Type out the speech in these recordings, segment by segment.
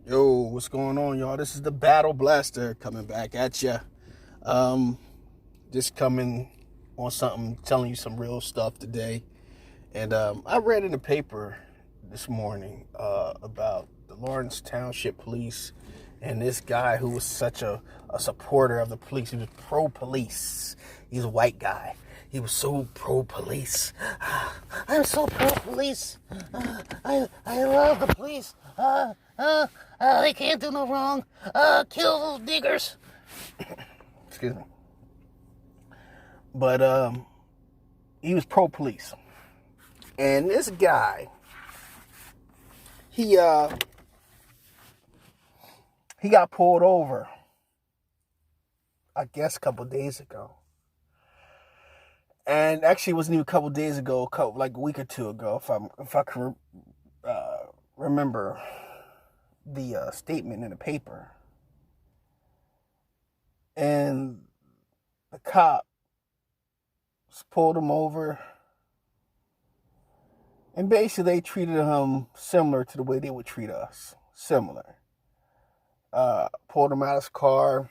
Yo, what's going on, y'all? This is the Battle Blaster coming back at ya. Um, just coming on something, telling you some real stuff today. And I read in the paper this morning about the Lawrence Township Police and this guy who was such a supporter of the police. He was pro-police. He's a white guy. He was so pro-police. I'm so pro-police. I love the police. They can't do no wrong. Kill those niggers. Excuse me. But he was pro-police. And this guy, he got pulled over, I guess, a couple days ago. And actually, it wasn't even a couple days ago, like a week or two ago, if I can remember the statement in the paper. And the cop pulled him over, and basically they treated him similar to the way they would treat us. Similar. Pulled him out of his car,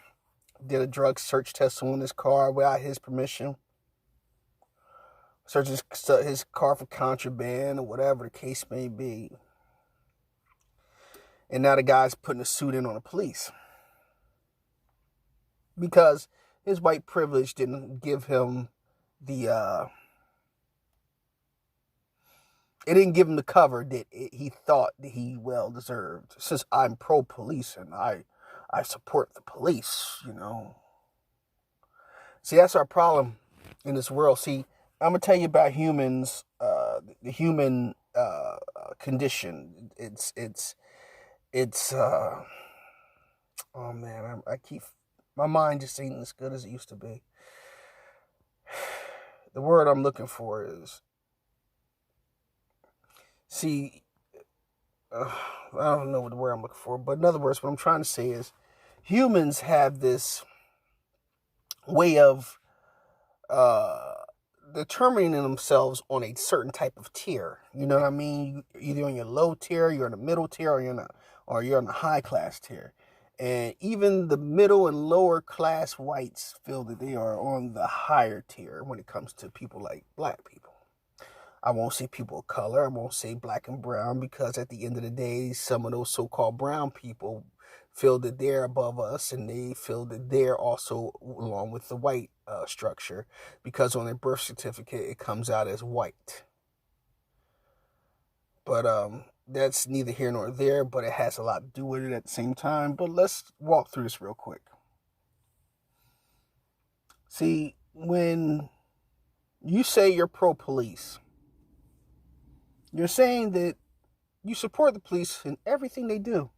did a drug search test on his car without his permission. Searched his car for contraband or whatever the case may be. And now the guy's putting a suit in on the police. Because his white privilege didn't give him the it didn't give him the cover that he thought that he well deserved. Since I'm pro-police and I support the police, See, that's our problem in this world. See, I'm gonna tell you about humans, the human condition. It's oh man, I keep, my mind just ain't as good as it used to be. The word I'm looking for is, see, I don't know what the word I'm looking for, but in other words, what I'm trying to say is, humans have this way of determining themselves on a certain type of tier. You know what I mean? Either on your low tier, you're in the middle tier, or you're in the high class tier. And even the middle and lower class whites feel that they are on the higher tier when it comes to people like black people. I won't say people of color. I won't say black and brown, because at the end of the day, some of those so-called brown people feel that they're above us, and they feel that they're also along with the white structure, because on their birth certificate it comes out as white. But that's neither here nor there, but it has a lot to do with it at the same time. But let's walk through this real quick. See, when you say you're pro-police, you're saying that you support the police in everything they do.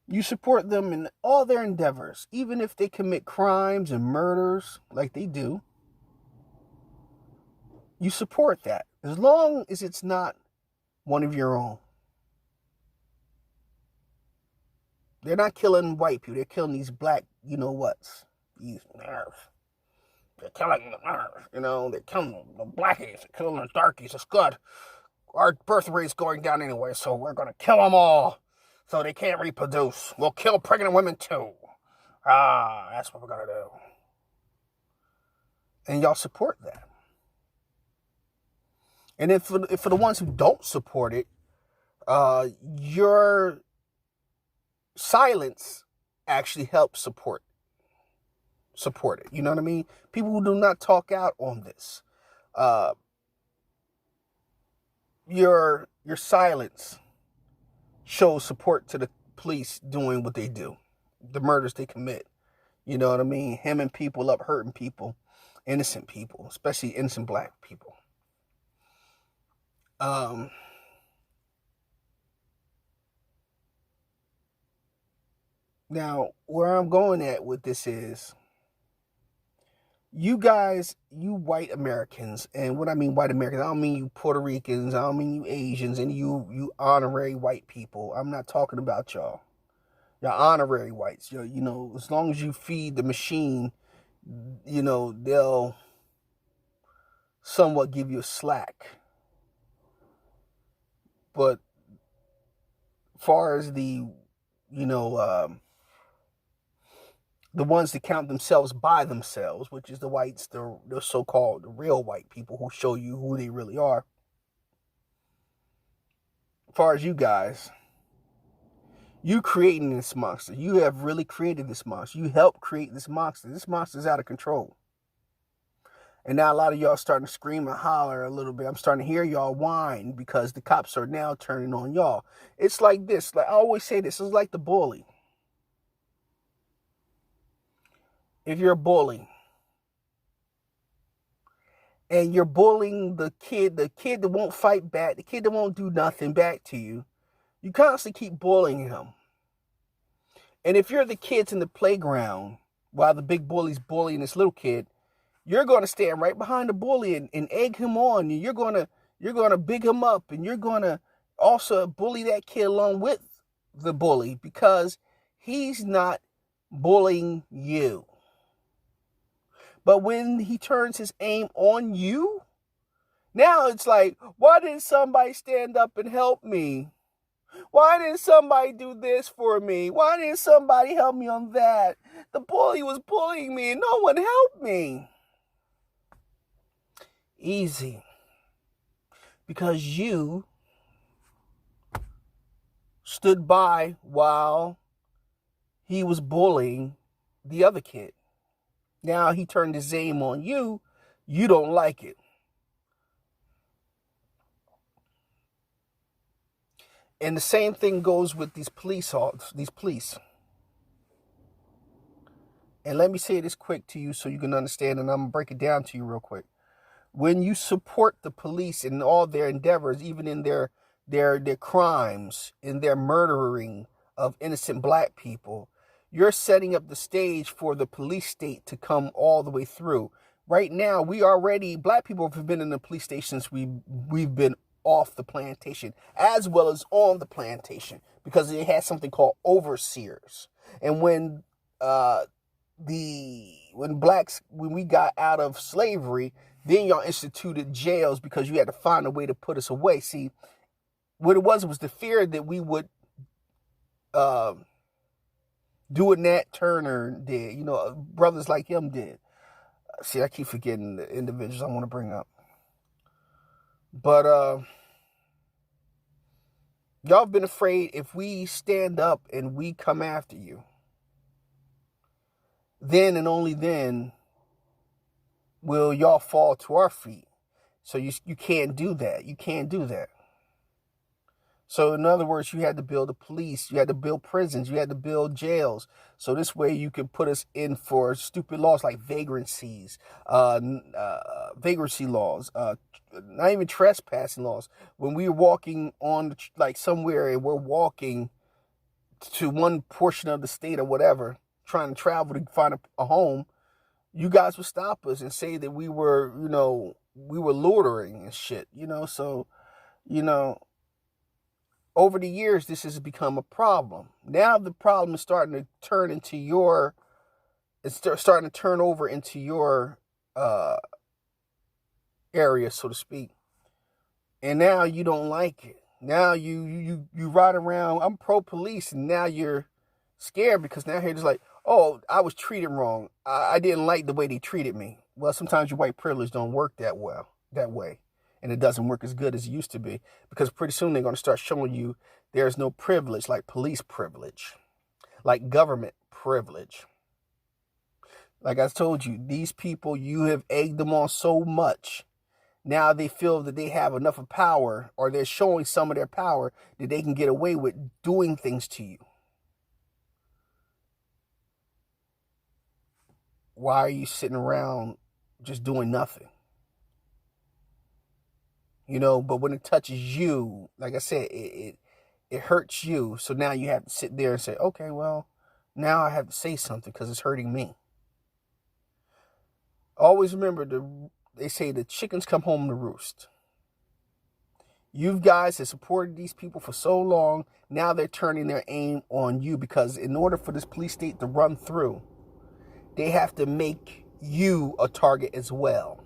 You support them in all their endeavors, even if they commit crimes and murders like they do. You support that, as long as it's not one of your own. They're not killing white people. They're killing these black, you-know-whats. These nerves. They're killing the nerves, They're killing the blackies. They're killing the darkies. It's good. Our birth rate's going down anyway, so we're going to kill them all so they can't reproduce. We'll kill pregnant women too. That's what we're going to do. And y'all support that. And then for the ones who don't support it, your silence actually helps support it. You know what I mean? People who do not talk out on this, your silence shows support to the police doing what they do, the murders they commit. You know what I mean? Hemming people up, hurting people, innocent people, especially innocent black people. Now, where I'm going at with this is, you guys, you white Americans, and what I mean white Americans, I don't mean you Puerto Ricans, I don't mean you Asians, and you honorary white people. I'm not talking about y'all. Y'all honorary whites. As long as you feed the machine, they'll somewhat give you a slack. But far as the ones that count themselves by themselves, which is the whites, the so-called the real white people who show you who they really are. As far as you guys, you creating this monster. You have really created this monster. You helped create this monster. This monster is out of control. And now a lot of y'all starting to scream and holler a little bit. I'm starting to hear y'all whine because the cops are now turning on y'all. It's like this. Like I always say this. It's like the bully. If you're a bully and you're bullying the kid that won't fight back, the kid that won't do nothing back to you, you constantly keep bullying him. And if you're the kids in the playground while the big bully's bullying this little kid, you're going to stand right behind the bully and egg him on. And you're going to big him up, and you're going to also bully that kid along with the bully because he's not bullying you. But when he turns his aim on you, now it's like, why didn't somebody stand up and help me? Why didn't somebody do this for me? Why didn't somebody help me on that? The bully was bullying me and no one helped me. Easy. Because you stood by while he was bullying the other kid. Now he turned his aim on you. You don't like it. And the same thing goes with these police. And let me say this quick to you so you can understand, and I'm going to break it down to you real quick. When you support the police in all their endeavors, even in their crimes, in their murdering of innocent black people, you're setting up the stage for the police state to come all the way through. Right now, black people have been in the police station since we've been off the plantation, as well as on the plantation, because it has something called overseers. And when we got out of slavery, then y'all instituted jails because you had to find a way to put us away. See, what it was the fear that we would do what Nat Turner did, brothers like him did. See, I keep forgetting the individuals I want to bring up. But y'all have been afraid if we stand up and we come after you, then and only then will y'all fall to our feet. So you can't do that. You can't do that. So in other words, you had to build a police, you had to build prisons, you had to build jails. So this way you could put us in for stupid laws like vagrancy laws, not even trespassing laws. When we were walking on like somewhere and we're walking to one portion of the state or whatever, trying to travel to find a home, you guys would stop us and say that we were loitering and shit, so, over the years, this has become a problem. Now the problem is starting to turn over into your area, so to speak. And now you don't like it. Now you ride around, I'm pro-police, and now you're scared because now you're just like, oh, I was treated wrong. I didn't like the way they treated me. Well, sometimes your white privilege don't work that way. And it doesn't work as good as it used to be, because pretty soon they're going to start showing you there's no privilege like police privilege, like government privilege. Like I told you, these people, you have egged them on so much. Now they feel that they have enough of power, or they're showing some of their power, that they can get away with doing things to you. Why are you sitting around just doing nothing? But when it touches you, like I said, it hurts you. So now you have to sit there and say, okay, well, now I have to say something because it's hurting me. Always remember, they say the chickens come home to roost. You guys have supported these people for so long. Now they're turning their aim on you, because in order for this police state to run through, they have to make you a target as well.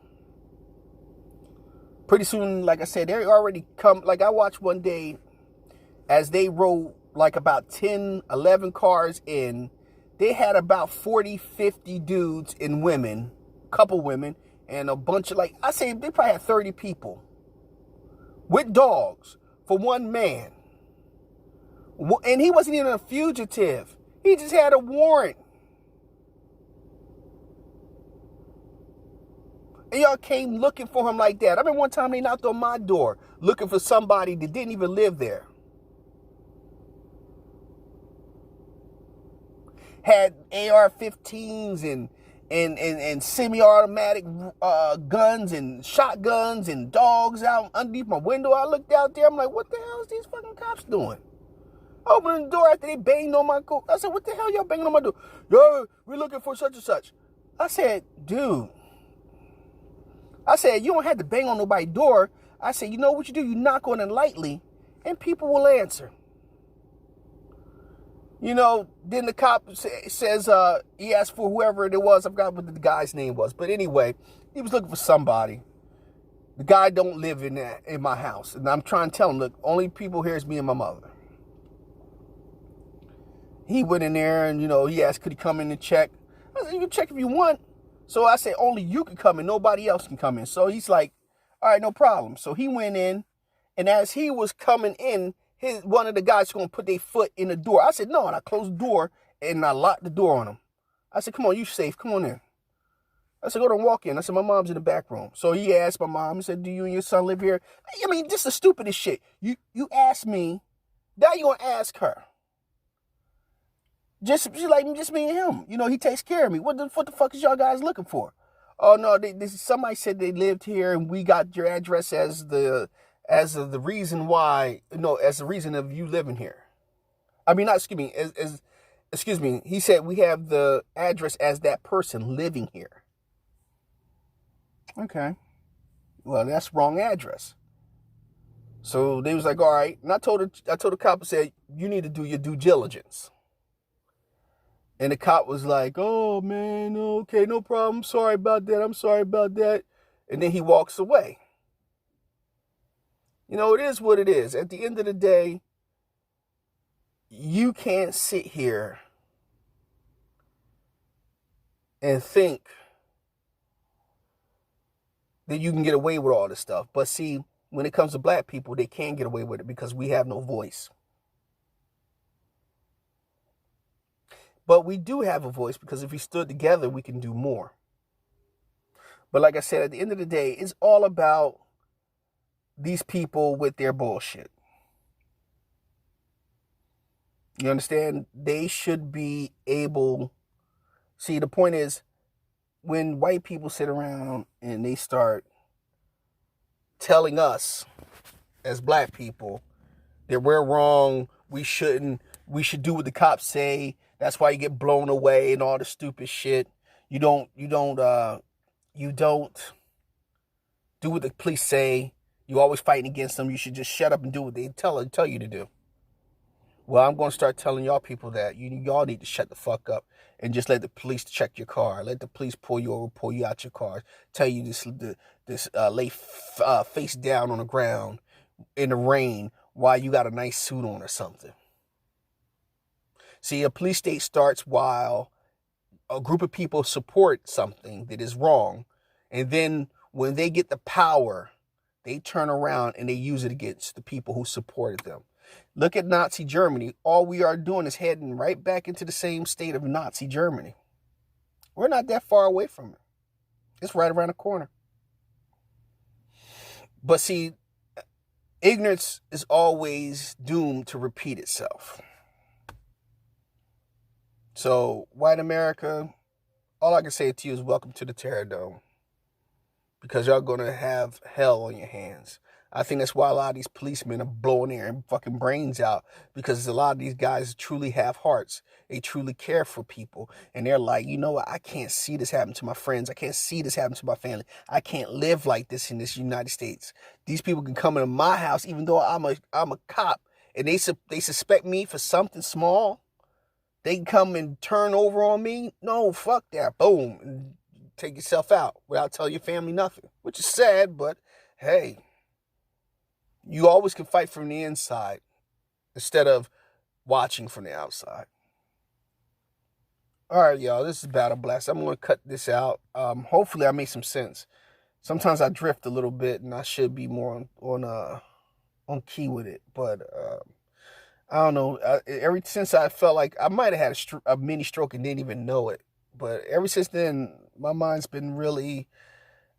Pretty soon, like I said, they already come. Like I watched one day as they rode like about 10, 11 cars in. They had about 40, 50 dudes and women, couple women, and a bunch of, like, I say they probably had 30 people with dogs for one man. And he wasn't even a fugitive. He just had a warrant. And y'all came looking for him like that. I remember one time they knocked on my door looking for somebody that didn't even live there. Had AR-15s and semi-automatic guns and shotguns and dogs out underneath my window. I looked out there. I'm like, what the hell is these fucking cops doing? I opened the door after they banged on my door. I said, what the hell y'all banging on my door? Yo, we're looking for such and such. I said, dude. I said, you don't have to bang on nobody's door. I said, you know what you do? You knock on it lightly, and people will answer. You know, then the cop says, he asked for whoever it was. I forgot what the guy's name was. But anyway, he was looking for somebody. The guy don't live in my house. And I'm trying to tell him, look, only people here is me and my mother. He went in there and, you know, he asked, could he come in and check? I said, you can check if you want. So I said, only you can come in. Nobody else can come in. So he's like, all right, no problem. So he went in. And as he was coming in, one of the guys was going to put their foot in the door. I said, no. And I closed the door and I locked the door on him. I said, come on, you safe. Come on in. I said, go and walk in. I said, my mom's in the back room. So he asked my mom, he said, do you and your son live here? I mean, this is the stupidest shit. You asked me, now you're going to ask her. Just me and him. You know, he takes care of me. What the fuck is y'all guys looking for? Oh, no, somebody said they lived here and we got your address as the reason why, as the reason of you living here. I mean, excuse me, he said we have the address as that person living here. Okay. Well, that's wrong address. So they was like, all right. And I told the cop, I said, you need to do your due diligence. And the cop was like, oh, man, okay, no problem. Sorry about that. I'm sorry about that. And then he walks away. You know, it is what it is. At the end of the day, you can't sit here and think that you can get away with all this stuff. But see, when it comes to black people, they can't get away with it because we have no voice. But we do have a voice because if we stood together, we can do more. But like I said, at the end of the day, it's all about these people with their bullshit. You understand? They should be able... See, the point is, when white people sit around and they start telling us as black people that we're wrong, we should do what the cops say, that's why you get blown away and all the stupid shit. You don't do what the police say. You're always fighting against them. You should just shut up and do what they tell you to do. Well, I'm going to start telling y'all people that y'all need to shut the fuck up and just let the police check your car. Let the police pull you over, pull you out your car. Tell you lay face down on the ground in the rain while you got a nice suit on or something. See, a police state starts while a group of people support something that is wrong. And then when they get the power, they turn around and they use it against the people who supported them. Look at Nazi Germany. All we are doing is heading right back into the same state of Nazi Germany. We're not that far away from it. It's right around the corner. But see, ignorance is always doomed to repeat itself. So, white America, all I can say to you is welcome to the Terror Dome. Because y'all going to have hell on your hands. I think that's why a lot of these policemen are blowing their fucking brains out. Because a lot of these guys truly have hearts. They truly care for people. And they're like, you know what? I can't see this happen to my friends. I can't see this happen to my family. I can't live like this in this United States. These people can come into my house even though I'm a cop. And they suspect me for something small. They can come and turn over on me. No, fuck that. Boom. And take yourself out without telling your family nothing. Which is sad, but hey. You always can fight from the inside instead of watching from the outside. All right, y'all, this is Battle Blast. I'm going to cut this out. Hopefully I made some sense. Sometimes I drift a little bit, and I should be more on key with it. But I don't know. Ever since I felt like I might have had a mini stroke and didn't even know it. But ever since then, my mind's been really,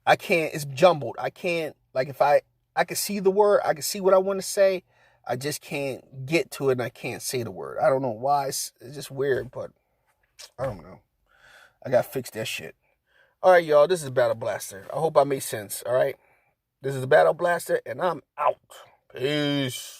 it's jumbled. I can't, like if I can see the word, I can see what I want to say. I just can't get to it and I can't say the word. I don't know why. It's just weird, but I don't know. I got to fix that shit. All right, y'all, this is Battle Blaster. I hope I made sense, all right? This is Battle Blaster, and I'm out. Peace.